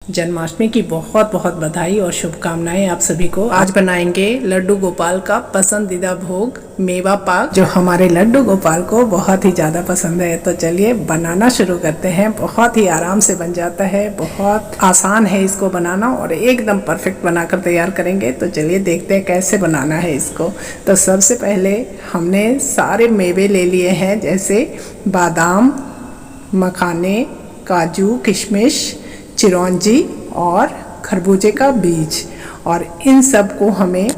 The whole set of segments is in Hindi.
जन्माष्टमी की बहुत बहुत बधाई और शुभकामनाएं आप सभी को। आज बनाएंगे लड्डू गोपाल का पसंदीदा भोग मेवा पाक, जो हमारे लड्डू गोपाल को बहुत ही ज़्यादा पसंद है। तो चलिए बनाना शुरू करते हैं। बहुत ही आराम से बन जाता है, बहुत आसान है इसको बनाना और एकदम परफेक्ट बनाकर तैयार करेंगे। तो चलिए देखते हैं कैसे बनाना है इसको। तो सबसे पहले हमने सारे मेवे ले लिए हैं, जैसे बादाम, मखाने, काजू, किशमिश, चिरौंजी और खरबूजे का बीज, और इन सब को हमें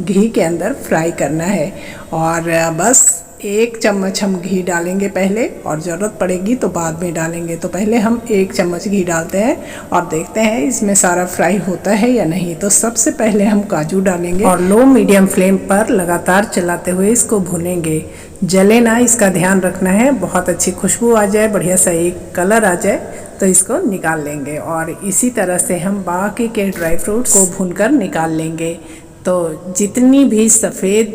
घी के अंदर फ्राई करना है। और बस 1 चम्मच हम घी डालेंगे पहले, और ज़रूरत पड़ेगी तो बाद में डालेंगे। तो पहले हम 1 चम्मच घी डालते हैं और देखते हैं इसमें सारा फ्राई होता है या नहीं। तो सबसे पहले हम काजू डालेंगे और लो मीडियम फ्लेम पर लगातार चलाते हुए इसको भूनेंगे। जले ना, इसका ध्यान रखना है। बहुत अच्छी खुशबू आ जाए, बढ़िया सा एक कलर आ जाए तो इसको निकाल लेंगे। और इसी तरह से हम बाकी के ड्राई फ्रूट्स को भूनकर निकाल लेंगे। तो जितनी भी सफ़ेद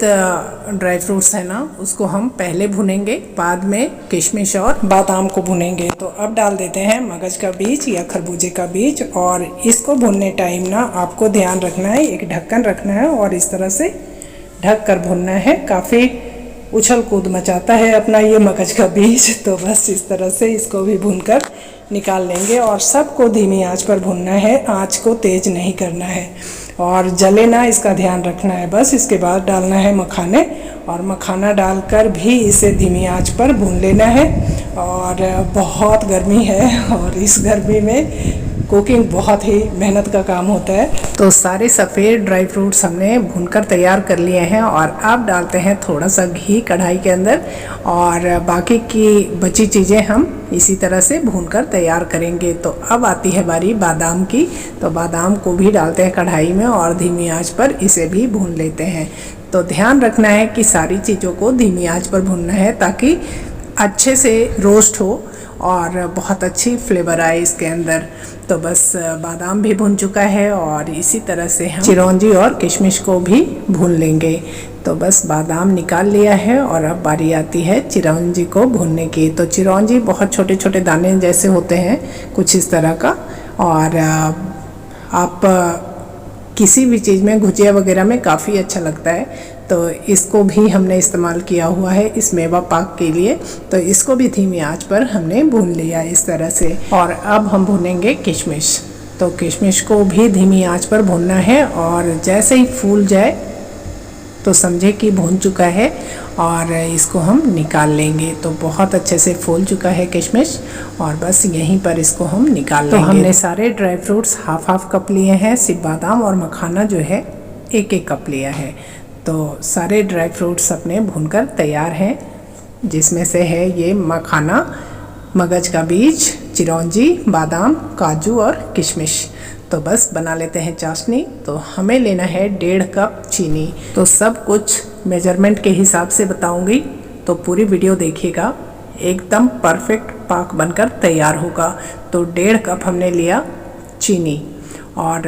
ड्राई फ्रूट्स है ना, उसको हम पहले भुनेंगे, बाद में किशमिश और बादाम को भुनेंगे। तो अब डाल देते हैं मगज का बीज या खरबूजे का बीज, और इसको भुनने टाइम ना आपको ध्यान रखना है, एक ढक्कन रखना है और इस तरह से ढक कर भुनना है। काफ़ी उछल कूद मचाता है अपना ये मगज का बीज, तो बस इस तरह से इसको भी भूनकर निकाल लेंगे। और सबको धीमी आंच पर भूनना है, आंच को तेज नहीं करना है और जले ना, इसका ध्यान रखना है। बस इसके बाद डालना है मखाने, और मखाना डालकर भी इसे धीमी आंच पर भून लेना है। और बहुत गर्मी है और इस गर्मी में कुकिंग बहुत ही मेहनत का काम होता है। तो सारे सफ़ेद ड्राई फ्रूट्स हमने भूनकर तैयार कर लिए हैं, और अब डालते हैं थोड़ा सा घी कढ़ाई के अंदर, और बाकी की बची चीज़ें हम इसी तरह से भूनकर तैयार करेंगे। तो अब आती है बारी बादाम की। तो बादाम को भी डालते हैं कढ़ाई में और धीमी आंच पर इसे भी भून लेते हैं। तो ध्यान रखना है कि सारी चीज़ों को धीमी आंच पर भूनना है, ताकि अच्छे से रोस्ट हो और बहुत अच्छी फ्लेवर आए इसके अंदर। तो बस बादाम भी भुन चुका है, और इसी तरह से हम चिरौंजी और किशमिश को भी भून लेंगे। तो बस बादाम निकाल लिया है, और अब बारी आती है चिरौंजी को भूनने की। तो चिरौंजी बहुत छोटे छोटे दाने जैसे होते हैं, कुछ इस तरह का। और आप किसी भी चीज़ में, गुजिया वगैरह में काफ़ी अच्छा लगता है। तो इसको भी हमने इस्तेमाल किया हुआ है इस मेवा पाक के लिए। तो इसको भी धीमी आंच पर हमने भून लिया इस तरह से। और अब हम भूनेंगे किशमिश। तो किशमिश को भी धीमी आंच पर भूनना है, और जैसे ही फूल जाए तो समझे कि भून चुका है, और इसको हम निकाल लेंगे। तो बहुत अच्छे से फूल चुका है किशमिश, और बस यहीं पर इसको हम निकाल लेंगे। तो हमने सारे ड्राई फ्रूट्स हाफ कप लिए हैं, सिर्फ बादाम और मखाना जो है 1 कप लिया है। तो सारे ड्राई फ्रूट्स अपने भूनकर तैयार हैं, जिसमें से है ये मखाना, मगज का बीज, चिरौंजी, बादाम, काजू और किशमिश। तो बस बना लेते हैं चाशनी। तो हमें लेना है 1.5 कप चीनी। तो सब कुछ मेजरमेंट के हिसाब से बताऊंगी, तो पूरी वीडियो देखिएगा, एकदम परफेक्ट पाक बनकर तैयार होगा। तो 1.5 कप हमने लिया चीनी, और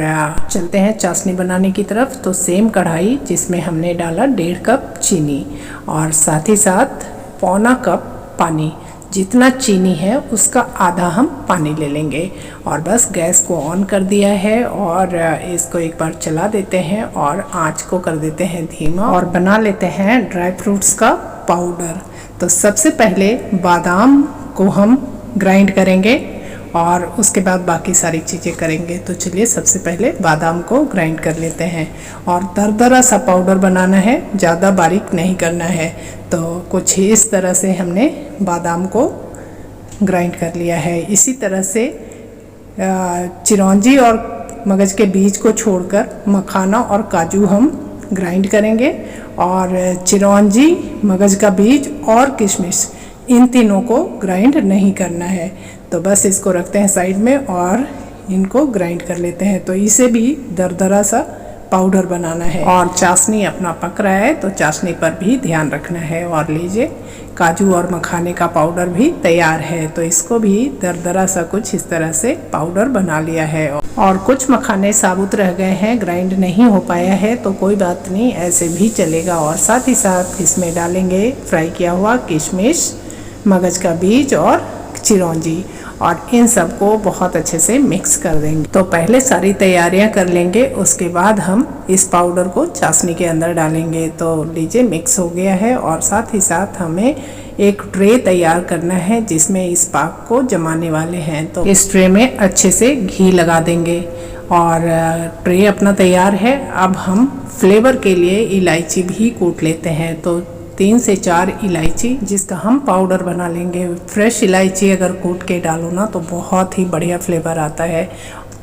चलते हैं चाशनी बनाने की तरफ। तो सेम कढ़ाई जिसमें हमने डाला 1.5 कप चीनी, और साथ ही साथ पौना कप पानी। जितना चीनी है उसका आधा हम पानी ले लेंगे। और बस गैस को ऑन कर दिया है, और इसको एक बार चला देते हैं और आंच को कर देते हैं धीमा, और बना लेते हैं ड्राई फ्रूट्स का पाउडर। तो सबसे पहले बादाम को हम ग्राइंड करेंगे, और उसके बाद बाकी सारी चीज़ें करेंगे। तो चलिए सबसे पहले बादाम को ग्राइंड कर लेते हैं, और दरदरा सा पाउडर बनाना है, ज़्यादा बारीक नहीं करना है। तो कुछ इस तरह से हमने बादाम को ग्राइंड कर लिया है। इसी तरह से चिरौंजी और मगज के बीज को छोड़कर मखाना और काजू हम ग्राइंड करेंगे, और चिरौंजी, मगज का बीज और किशमिश, इन तीनों को ग्राइंड नहीं करना है। तो बस इसको रखते हैं साइड में और इनको ग्राइंड कर लेते हैं। तो इसे भी दरदरा सा पाउडर बनाना है। और चाशनी अपना पक रहा है, तो चाशनी पर भी ध्यान रखना है। और लीजिए, काजू और मखाने का पाउडर भी तैयार है। तो इसको भी दरदरा सा कुछ इस तरह से पाउडर बना लिया है। और कुछ मखाने साबुत रह गए हैं, ग्राइंड नहीं हो पाया है, तो कोई बात नहीं, ऐसे भी चलेगा। और साथ ही साथ इसमें डालेंगे फ्राई किया हुआ किशमिश, मगज का बीज और चिरौंजी और इन सबको बहुत अच्छे से मिक्स कर देंगे। तो पहले सारी तैयारियां कर लेंगे, उसके बाद हम इस पाउडर को चाशनी के अंदर डालेंगे। तो लीजिए मिक्स हो गया है और साथ ही साथ हमें एक ट्रे तैयार करना है जिसमें इस पाक को जमाने वाले हैं। तो इस ट्रे में अच्छे से घी लगा देंगे और ट्रे अपना तैयार है। अब हम फ्लेवर के लिए इलायची भी कूट लेते हैं। तो 3 से 4 इलायची जिसका हम पाउडर बना लेंगे। फ्रेश इलायची अगर कूट के डालो ना तो बहुत ही बढ़िया फ्लेवर आता है।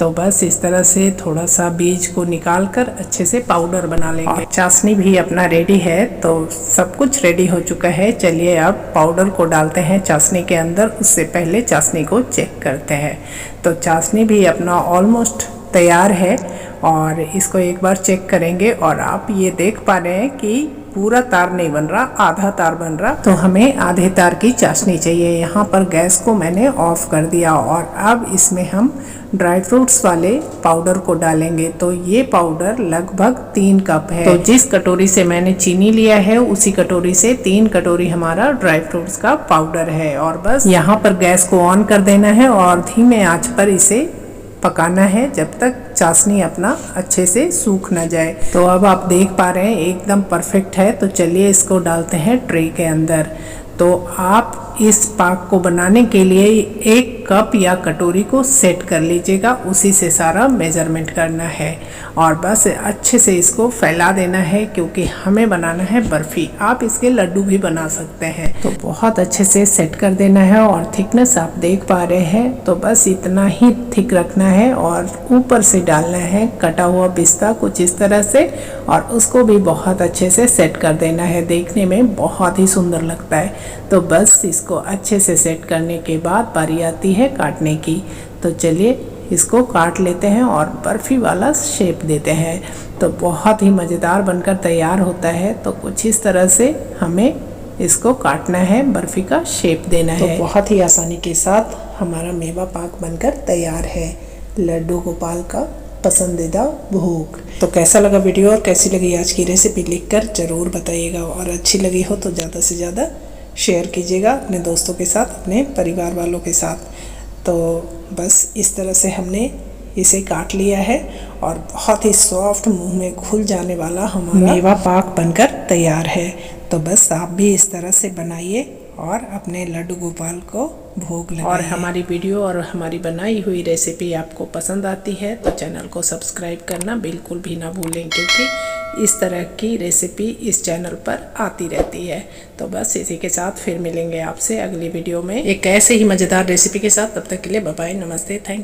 तो बस इस तरह से थोड़ा सा बीज को निकाल कर अच्छे से पाउडर बना लेंगे। चाशनी भी अपना रेडी है, तो सब कुछ रेडी हो चुका है। चलिए अब पाउडर को डालते हैं चाशनी के अंदर। उससे पहले चाशनी को चेक करते हैं। तो चाशनी भी अपना ऑलमोस्ट तैयार है और इसको एक बार चेक करेंगे। और आप ये देख पा रहे हैं कि पूरा तार नहीं बन रहा, आधा तार बन रहा। तो हमें आधे तार की चाशनी चाहिए। यहाँ पर गैस को मैंने ऑफ कर दिया और अब इसमें हम ड्राई फ्रूट्स वाले पाउडर को डालेंगे। तो ये पाउडर लगभग 3 कप है। तो जिस कटोरी से मैंने चीनी लिया है उसी कटोरी से 3 कटोरी हमारा ड्राई फ्रूट्स का पाउडर है। और बस यहाँ पर गैस को ऑन कर देना है और धीमे आंच पर इसे पकाना है जब तक चाशनी अपना अच्छे से सूख ना जाए। तो अब आप देख पा रहे हैं एकदम परफेक्ट है। तो चलिए इसको डालते हैं ट्रे के अंदर। तो आप इस पाक को बनाने के लिए 1 कप या कटोरी को सेट कर लीजिएगा, उसी से सारा मेजरमेंट करना है। और बस अच्छे से इसको फैला देना है क्योंकि हमें बनाना है बर्फ़ी। आप इसके लड्डू भी बना सकते हैं। तो बहुत अच्छे से सेट कर देना है और थिकनेस आप देख पा रहे हैं। तो बस इतना ही थिक रखना है और ऊपर से डालना है कटा हुआ पिस्ता कुछ इस तरह से और उसको भी बहुत अच्छे से सेट कर देना है। देखने में बहुत ही सुंदर लगता है। तो बस इसको अच्छे से सेट करने के बाद बारी आती है काटने की। तो चलिए इसको काट लेते हैं और बर्फ़ी वाला शेप देते हैं। तो बहुत ही मज़ेदार बनकर तैयार होता है। तो कुछ इस तरह से हमें इसको काटना है, बर्फ़ी का शेप देना है। तो बहुत ही आसानी के साथ हमारा मेवा पाक बनकर तैयार है, लड्डू गोपाल का पसंदीदा भोग। तो कैसा लगा वीडियो और कैसी लगी आज की रेसिपी लिखकर ज़रूर बताइएगा। और अच्छी लगी हो तो ज़्यादा से ज़्यादा शेयर कीजिएगा अपने दोस्तों के साथ, अपने परिवार वालों के साथ। तो बस इस तरह से हमने इसे काट लिया है और बहुत ही सॉफ्ट मुंह में घुल जाने वाला हमारा मेवा पाक बनकर तैयार है। तो बस आप भी इस तरह से बनाइए और अपने लड्डू गोपाल को भोग लगाइए। और हमारी वीडियो और हमारी बनाई हुई रेसिपी आपको पसंद आती है तो चैनल को सब्सक्राइब करना बिल्कुल भी ना भूलें, क्योंकि इस तरह की रेसिपी इस चैनल पर आती रहती है। तो बस इसी के साथ फिर मिलेंगे आपसे अगली वीडियो में एक ऐसे ही मज़ेदार रेसिपी के साथ। तब तक के लिए बाय बाय, नमस्ते, थैंक